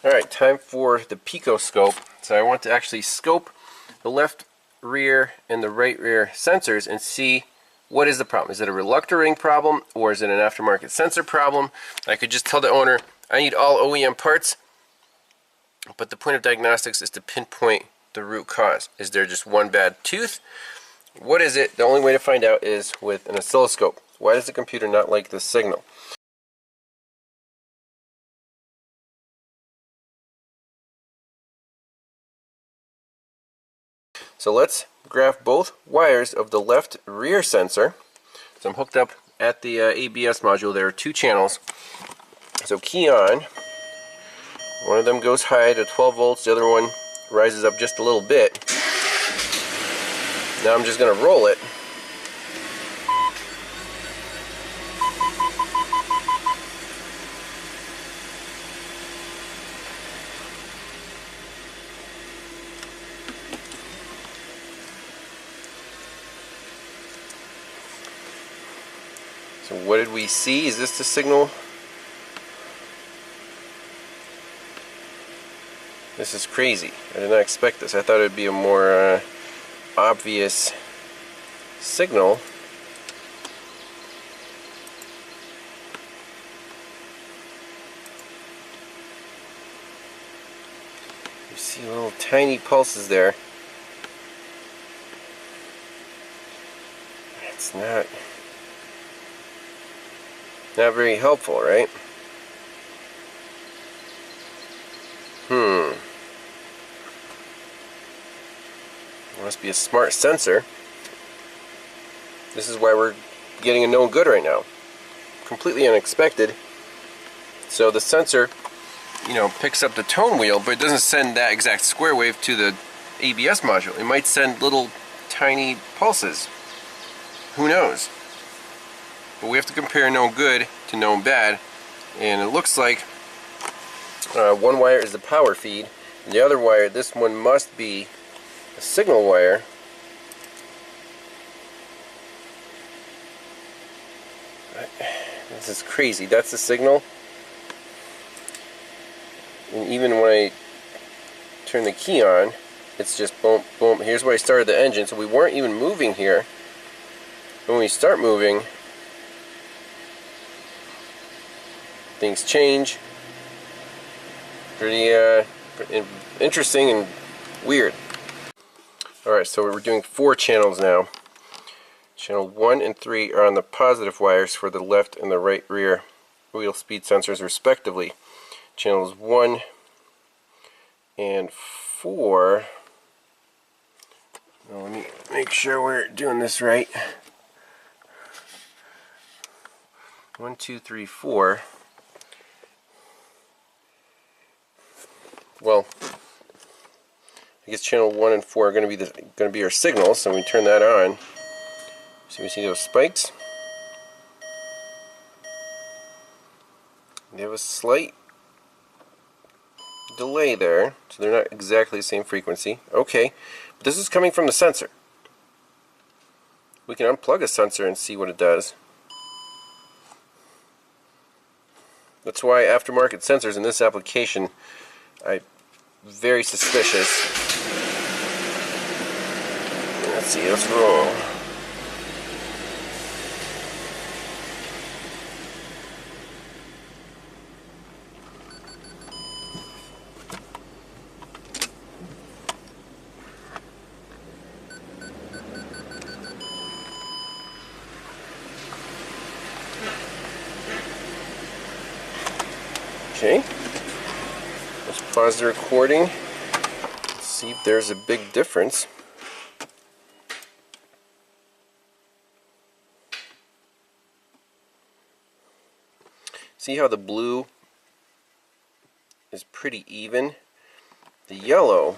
Alright, time for the PicoScope. So I want to actually scope the left rear and the right rear sensors and see what is the problem. Is it a reluctoring problem or is it an aftermarket sensor problem? I could just tell the owner I need all OEM parts, but the point of diagnostics is to pinpoint the root cause. Is there just one bad tooth? What is it? The only way to find out is with an oscilloscope. Why does the computer not like this signal? So let's graph both wires of the left rear sensor. So I'm hooked up at the ABS module. There are two channels. So key on. One of them goes high to 12 volts. The other one rises up just a little bit. Now I'm just going to roll it. So what did we see? Is this the signal? This is crazy. I did not expect this. I thought it would be a more obvious signal. You see little tiny pulses there. It's not very helpful, right? It must be a smart sensor. This is why we're getting a no good right now. Completely unexpected. So the sensor, picks up the tone wheel, but it doesn't send that exact square wave to the ABS module. It might send little tiny pulses. Who knows? But we have to compare known good to known bad, and it looks like one wire is the power feed, and the other wire, this one must be a signal wire. This is crazy. That's the signal, and even when I turn the key on, it's just boom, boom. Here's where I started the engine, so we weren't even moving here. When we start moving, things change. Pretty interesting and weird. Alright, so we're doing 4 channels now. Channel 1 and 3 are on the positive wires for the left and the right rear wheel speed sensors respectively. Channels 1 and 4. Now let me make sure we're doing this right. 1, 2, 3, 4. Well, I guess channel 1 and 4 are going to be our signals, so we turn that on. So we see those spikes. They have a slight delay there, so they're not exactly the same frequency. Okay, but this is coming from the sensor. We can unplug a sensor and see what it does. That's why aftermarket sensors in this application, I'm very suspicious. Let's see, let's roll. Okay, let's pause the recording, see if there's a big difference. See how the blue is pretty even? The yellow,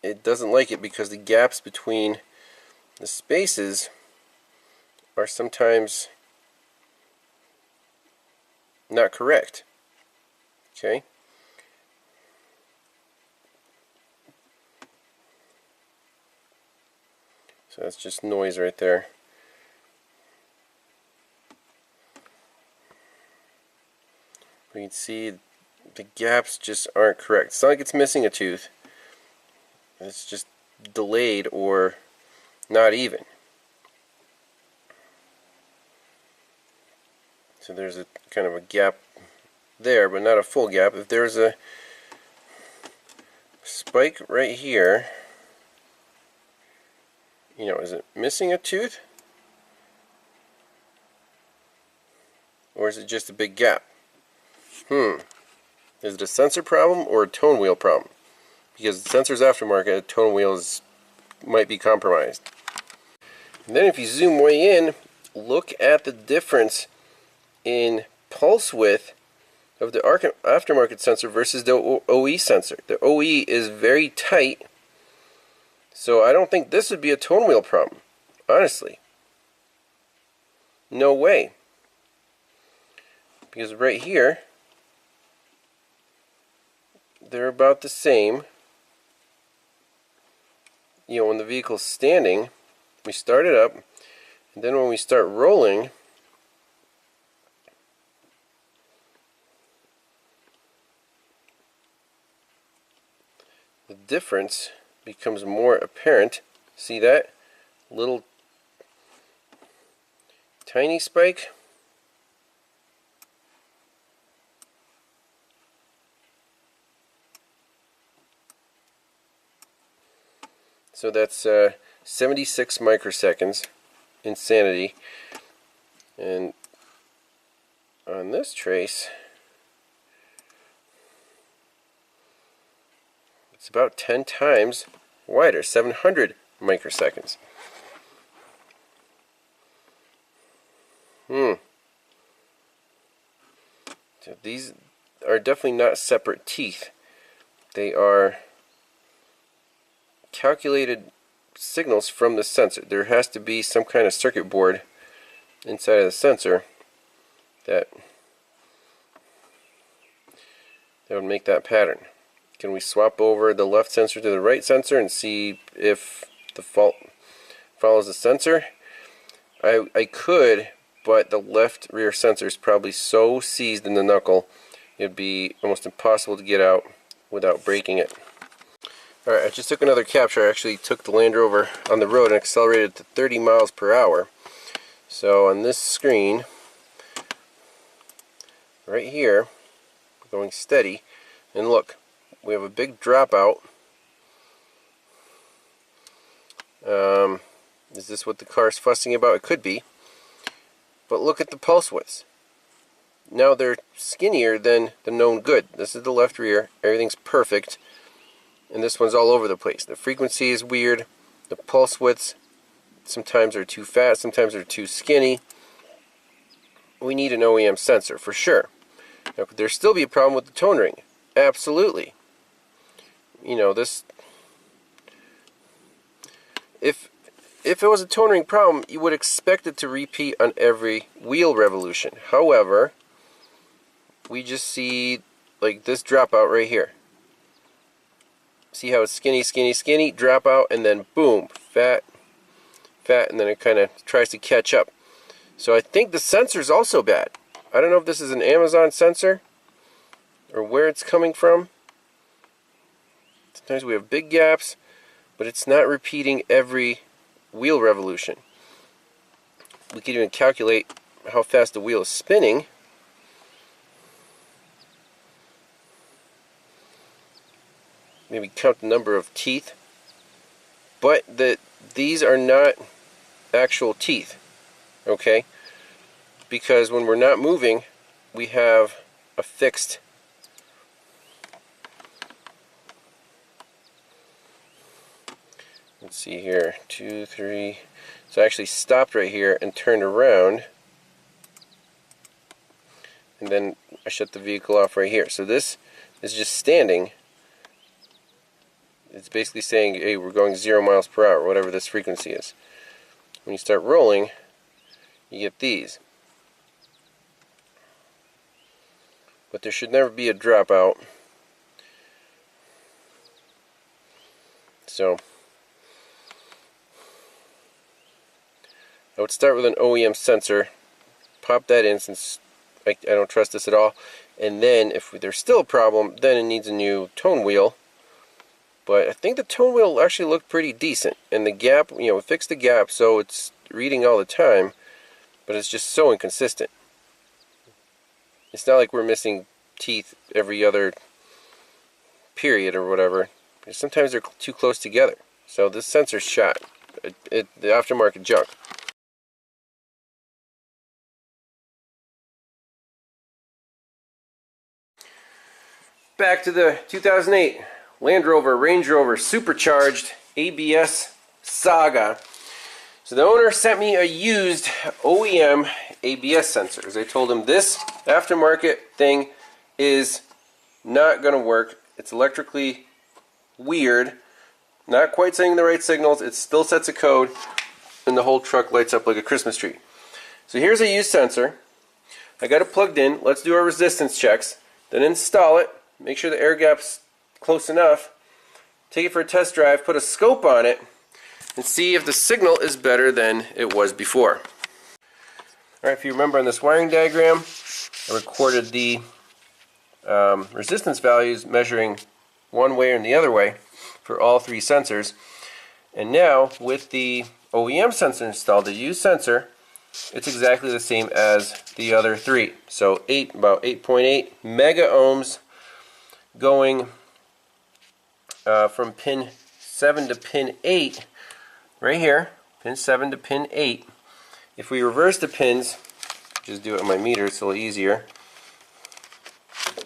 it doesn't like it because the gaps between the spaces are sometimes not correct. Okay? So that's just noise right there. We can see the gaps just aren't correct. It's not like it's missing a tooth. It's just delayed or not even. So there's a kind of a gap there, but not a full gap. If there's a spike right here, you know, is it missing a tooth? Or is it just a big gap? Is it a sensor problem or a tone wheel problem? Because the sensor's aftermarket, a tone wheel might be compromised. And then if you zoom way in, look at the difference in pulse width of the aftermarket sensor versus the OE sensor. The OE is very tight, so I don't think this would be a tone wheel problem, honestly. No way. Because right here, they're about the same. You know, when the vehicle's standing, we start it up, and then when we start rolling, the difference becomes more apparent. See that little tiny spike? So that's 76 microseconds. Insanity. And on this trace, it's about 10 times wider, 700 microseconds. So these are definitely not separate teeth. They are calculated signals from the sensor. There has to be some kind of circuit board inside of the sensor that would make that pattern. Can we swap over the left sensor to the right sensor and see if the fault follows the sensor? I could, but the left rear sensor is probably so seized in the knuckle it'd be almost impossible to get out without breaking it. Alright, I just took another capture. I actually took the Land Rover on the road and accelerated to 30 miles per hour. So on this screen, right here, going steady, and look, we have a big dropout. Is this what the car is fussing about? It could be. But look at the pulse widths. Now they're skinnier than the known good. This is the left rear. Everything's perfect. And this one's all over the place. The frequency is weird. The pulse widths sometimes are too fat, sometimes they're too skinny. We need an OEM sensor for sure. Now, could there still be a problem with the tone ring? Absolutely. You know, this. If it was a tone ring problem, you would expect it to repeat on every wheel revolution. However, we just see like this dropout right here. See how it's skinny, skinny, skinny, drop out, and then boom, fat, fat, and then it kind of tries to catch up. So I think the sensor is also bad. I don't know if this is an Amazon sensor or where it's coming from. Sometimes we have big gaps, but it's not repeating every wheel revolution. We could even calculate how fast the wheel is spinning. Maybe count the number of teeth, but these are not actual teeth, okay? Because when we're not moving, we have a fixed let's see here, 2, 3. So I actually stopped right here and turned around, and then I shut the vehicle off right here. So this is just standing. It's basically saying, hey, we're going 0 miles per hour, whatever this frequency is. When you start rolling, you get these. But there should never be a dropout. So I would start with an OEM sensor, pop that in since I don't trust this at all. And then if there's still a problem, then it needs a new tone wheel. But I think the tone wheel actually looked pretty decent. And the gap, we fixed the gap so it's reading all the time, but it's just so inconsistent. It's not like we're missing teeth every other period or whatever. Sometimes they're too close together. So this sensor's shot. The aftermarket junk. Back to the 2008 Land Rover, Range Rover supercharged ABS Saga. So the owner sent me a used OEM ABS sensors. I told him this aftermarket thing is not going to work. It's electrically weird. Not quite sending the right signals. It still sets a code, and the whole truck lights up like a Christmas tree. So here's a used sensor. I got it plugged in. Let's do our resistance checks. Then install it. Make sure the air gap's close enough. Take it for a test drive. Put a scope on it and see if the signal is better than it was before. Alright, if you remember on this wiring diagram, I recorded the resistance values measuring one way and the other way for all three sensors. And now with the OEM sensor installed, the used sensor, it's exactly the same as the other three. So about 8.8 mega ohms going from pin 7 to pin 8 right here, pin 7 to pin 8. If we reverse the pins, just do it on my meter, it's a little easier.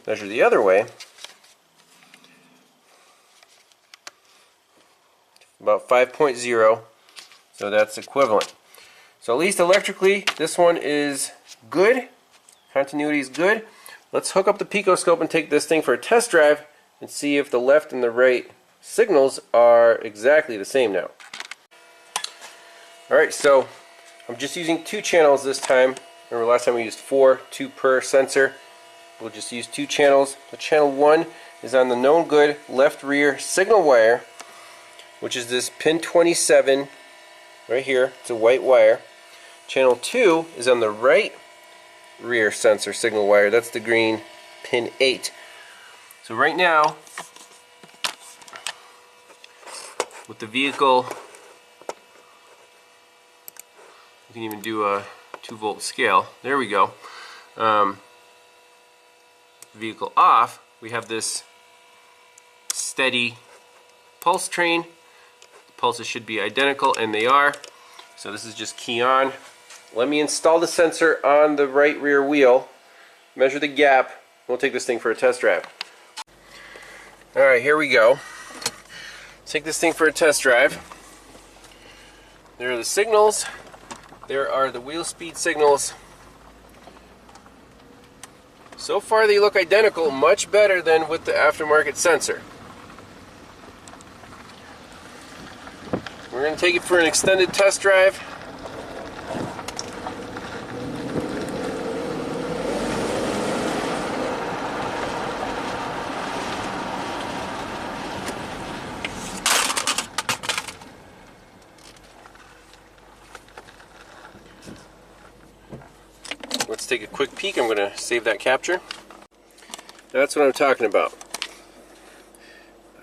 Measure the other way, about 5.0, so that's equivalent. So at least electrically, this one is good. Continuity is good. Let's hook up the PicoScope and take this thing for a test drive and see if the left and the right signals are exactly the same now. Alright, so I'm just using 2 channels this time. Remember last time we used 4, 2 per sensor. We'll just use 2 channels. The channel 1 is on the known good left rear signal wire, which is this pin 27 right here. It's a white wire. Channel 2 is on the right rear sensor signal wire. That's the green pin 8. So right now, with the vehicle, you can even do a 2-volt scale. There we go. Vehicle off, we have this steady pulse train. The pulses should be identical, and they are. So this is just key on. Let me install the sensor on the right rear wheel, measure the gap, we'll take this thing for a test drive. Alright, here we go. Take this thing for a test drive. There are the signals. There are the wheel speed signals. So far they look identical, much better than with the aftermarket sensor. We're going to take it for an extended test drive. Let's take a quick peek. I'm going to save that capture. That's what I'm talking about.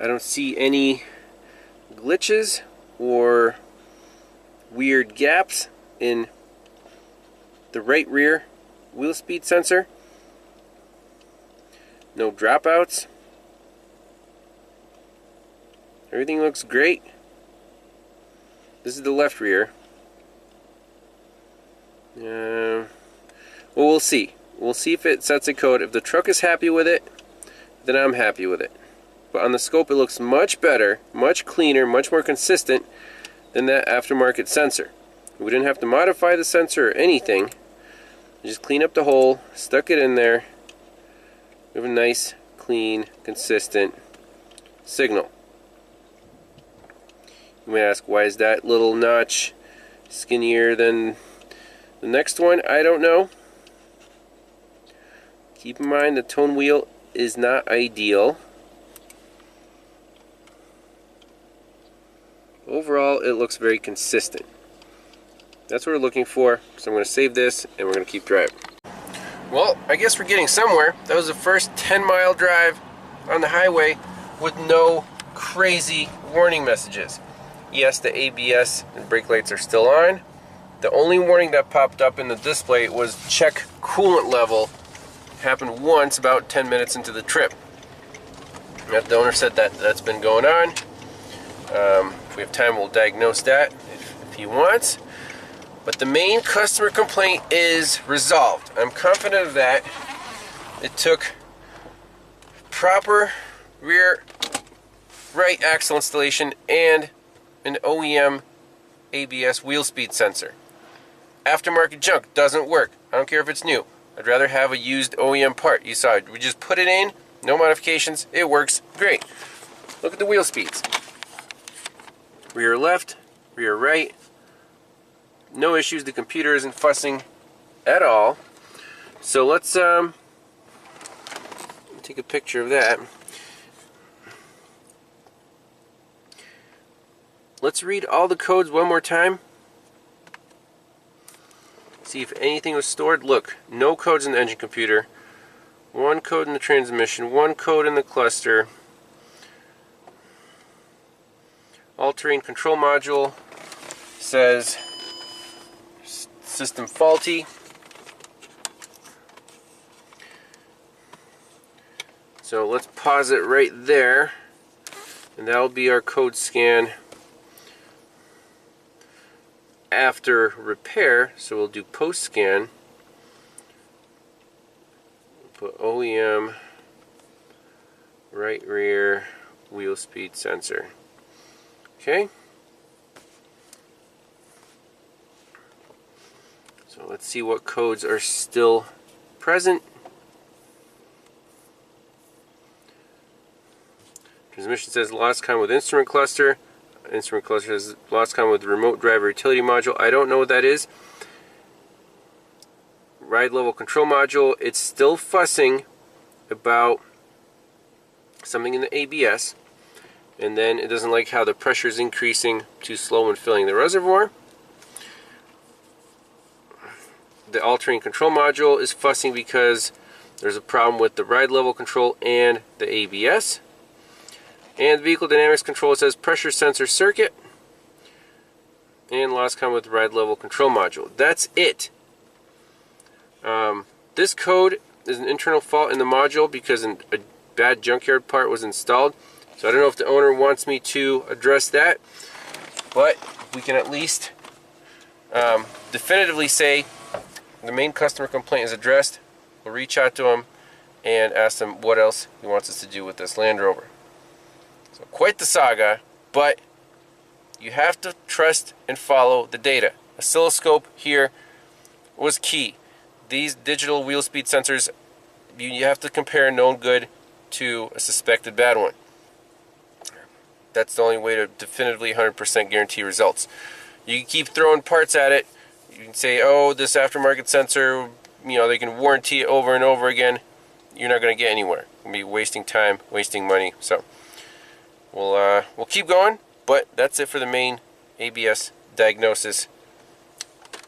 I don't see any glitches or weird gaps in the right rear wheel speed sensor. No dropouts. Everything looks great. This is the left rear. Well, we'll see. We'll see if it sets a code. If the truck is happy with it, then I'm happy with it. But on the scope it looks much better, much cleaner, much more consistent than that aftermarket sensor. We didn't have to modify the sensor or anything. Just clean up the hole, stuck it in there. We have a nice, clean, consistent signal. You may ask, why is that little notch skinnier than the next one? I don't know. Keep in mind the tone wheel is not ideal. Overall, it looks very consistent. That's what we're looking for. So I'm going to save this and we're going to keep driving. Well, I guess we're getting somewhere. That was the first 10-mile drive on the highway with no crazy warning messages. Yes, the ABS and brake lights are still on. The only warning that popped up in the display was check coolant level. Happened once about 10 minutes into the trip. The owner said that that's been going on. If we have time, we'll diagnose that if he wants. But the main customer complaint is resolved. I'm confident of that. It took proper rear right axle installation and an OEM ABS wheel speed sensor. Aftermarket junk doesn't work. I don't care if it's new. I'd rather have a used OEM part. You saw it. We just put it in, no modifications. It works great. Look at the wheel speeds. Rear left, rear right. No issues. The computer isn't fussing at all. So let's take a picture of that. Let's read all the codes one more time. See if anything was stored. Look, no codes in the engine computer. One code in the transmission. One code in the cluster. All-terrain control module says system faulty. So let's pause it right there, and that'll be our code scan after repair. So we'll do post scan. Put OEM right rear wheel speed sensor. Okay. So let's see what codes are still present. Transmission says lost con with instrument cluster. Instrument cluster says lost con with remote driver utility module. I don't know what that is. Ride level control module. It's still fussing about something in the ABS. And then it doesn't like how the pressure is increasing too slow when filling the reservoir. The all-terrain control module is fussing because there's a problem with the ride level control and the ABS. And vehicle dynamics control says pressure sensor circuit and lost con with ride level control module. That's it. This code is an internal fault in the module because a bad junkyard part was installed. So I don't know if the owner wants me to address that, but we can at least definitively say the main customer complaint is addressed. We'll reach out to him and ask him what else he wants us to do with this Land Rover. So quite the saga, but you have to trust and follow the data. Oscilloscope here was key. These digital wheel speed sensors, you have to compare known good to a suspected bad one. That's the only way to definitively 100% guarantee results. You can keep throwing parts at it. You can say, oh, this aftermarket sensor, they can warranty it over and over again. You're not going to get anywhere. You'll be wasting time, wasting money. So we'll keep going, but that's it for the main ABS diagnosis.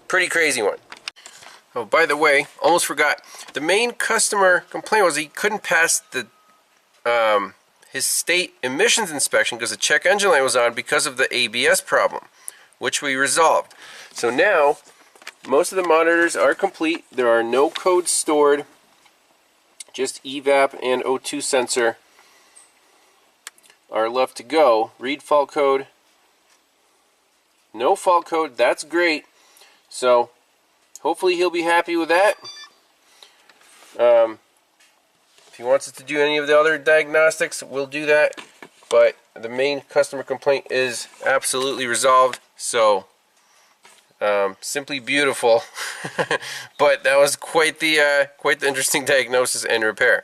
Pretty crazy one. Oh, by the way, almost forgot. The main customer complaint was he couldn't pass the his state emissions inspection because the check engine light was on because of the ABS problem, which we resolved. So now, most of the monitors are complete. There are no codes stored, just evap and O2 sensor are left to go. Read fault code. No fault code. That's great. So hopefully he'll be happy with that. If he wants us to do any of the other diagnostics, we'll do that. But the main customer complaint is absolutely resolved. So simply beautiful. But that was quite the interesting diagnosis and repair.